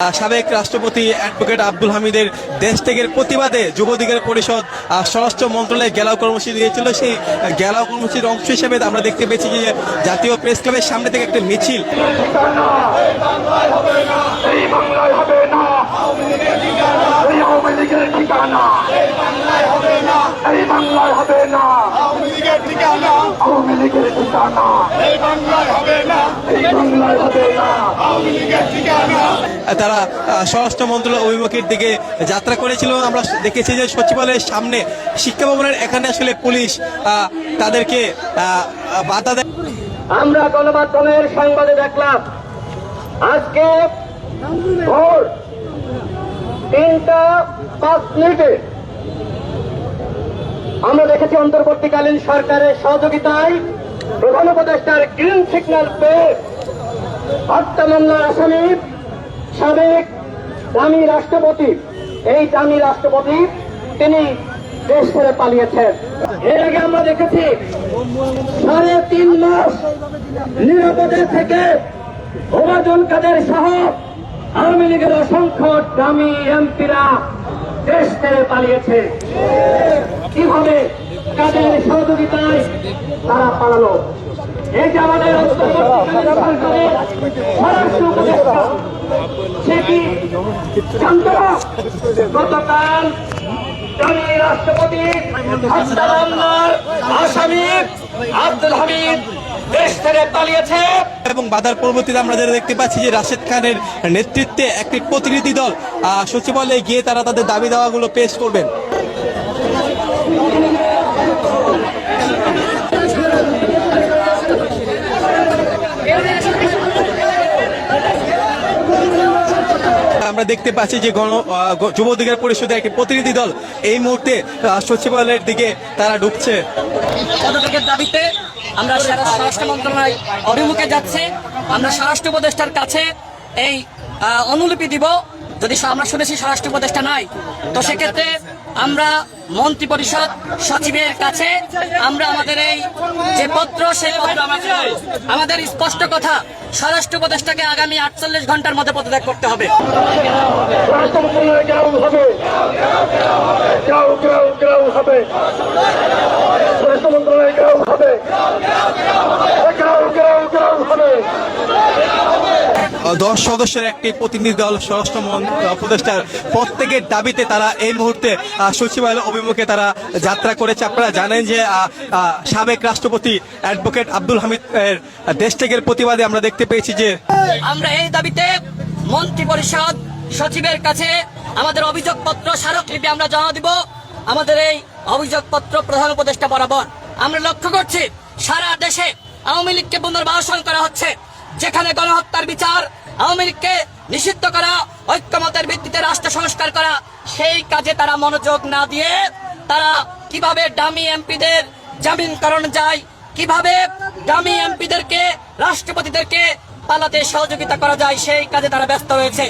সাবেক রাষ্ট্রপতি অ্যাডভোকেট আব্দুল হামিদের দেশ ত্যাগের প্রতিবাদে যুব অধিকার পরিষদ স্বরাষ্ট্র মন্ত্রণালয়ে ঘেরাও কর্মসূচি দিয়েছিল। সেই ঘেরাও কর্মসূচির অংশ হিসেবে আমরা দেখতে পেয়েছি যে জাতীয় প্রেস ক্লাবের সামনে থেকে একটা মিছিল। তারা স্বরাষ্ট্র মন্ত্রণালয় অভিমুখের দিকে যাত্রা করেছিল। আমরা দেখেছি যে সচিবালয়ের সামনে শিক্ষা ভবনের এখানে আসলে পুলিশ তাদেরকে বাধা দেয়। আমরা গণমাধ্যমের সংবাদে দেখলাম আজকে ভোর 3:05 আমরা দেখেছি অন্তর্বর্তীকালীন সরকারের সহযোগিতায় প্রধান উপদেষ্টার গ্রিন সিগন্যাল পেয়ে হত্যা মামলার আসামি সাবেক দামি রাষ্ট্রপতি, এই দামি রাষ্ট্রপতি তিনি দেশ ছেড়ে পালিয়েছেন। এর আগে আমরা দেখেছি 3.5 মাস নিরাপদে থেকে ওবায়দুল কাদের সহ আওয়ামী লীগের অসংখ্য দামি এমপিরা দেশ ছেড়ে পালিয়েছে। কিভাবে কাদের সহযোগিতায় তারা পালালো? এই যে আমাদের সে কি জানত না গতকাল রাষ্ট্রপতি আসামি আব্দুল হামিদ দেশ ছেড়ে পালিয়েছে? এবং বাধার পরবর্তীতে আমরা যেটা দেখতে পাচ্ছি যে রাশেদ খানের নেতৃত্বে একটি প্রতিনিধি দল সচিবালয়ে গিয়ে তারা তাদের দাবি দাওয়াগুলো পেশ করবেন। আমরা দেখতে পাচ্ছি যে যুব অধিকার পরিষদের একটি প্রতিনিধি দল এই মুহূর্তে সচিবালয়ের দিকে তারা ঢুকছে। পদত্যাগের দাবিতে আমরা স্বরাষ্ট্র মন্ত্রণালয় অভিমুখে যাচ্ছি। আমরা স্বরাষ্ট্র উপদেষ্টার কাছে এই অনুলিপি দিব। যদি আমরা শুনেছি স্বরাষ্ট্র উপদেষ্টা নাই, তো সেক্ষেত্রে আমরা মন্ত্রী পরিষদ সচিবের কাছে আমরা আমাদের এই যে পত্র, সেই পত্র আমাদের স্পষ্ট কথা, স্বরাষ্ট্র উপদেষ্টাকে আগামী 48 ঘন্টার মধ্যে পদত্যাগ করতে হবে। দশ সদস্যের একটি প্রতিনিধি দল স্বরাষ্ট্র উপদেষ্টার প্রত্যেকের দাবিতে তারা এই মুহূর্তে সচিবালয় অভিমুখে তারা যাত্রা করেছে। আপনারা জানেন যে সাবেক রাষ্ট্রপতি অ্যাডভোকেট আব্দুল হামিদ দেশ ত্যাগের প্রতিবাদে আমরা দেখতে পেয়েছি যে আমরা এই দাবিতে মন্ত্রী পরিষদ সচিবের কাছে আমাদের অভিযোগপত্র স্মারকলিপি আমরা জমা দিব। আমাদের এই অভিযোগপত্র প্রধান উপদেষ্টা বরাবর আমরা লক্ষ্য করছি সারা দেশে আওয়ামী লীগকে পুনর্বাসন করা হচ্ছে। যেখানে গণহত্যার বিচার, আওয়ামী লীগকে নিষিদ্ধ করা, ঐক্যমতের ভিত্তিতে রাষ্ট্র সংস্কার করা, সেই কাজে তারা মনোযোগ না দিয়ে তারা কিভাবে ডামি এমপিদের জামিন করানো যায়, কিভাবে ডামি এমপিদেরকে রাষ্ট্রপতিদেরকে পালাতে সহযোগিতা করা যায়, সেই কাজে তারা ব্যস্ত রয়েছে।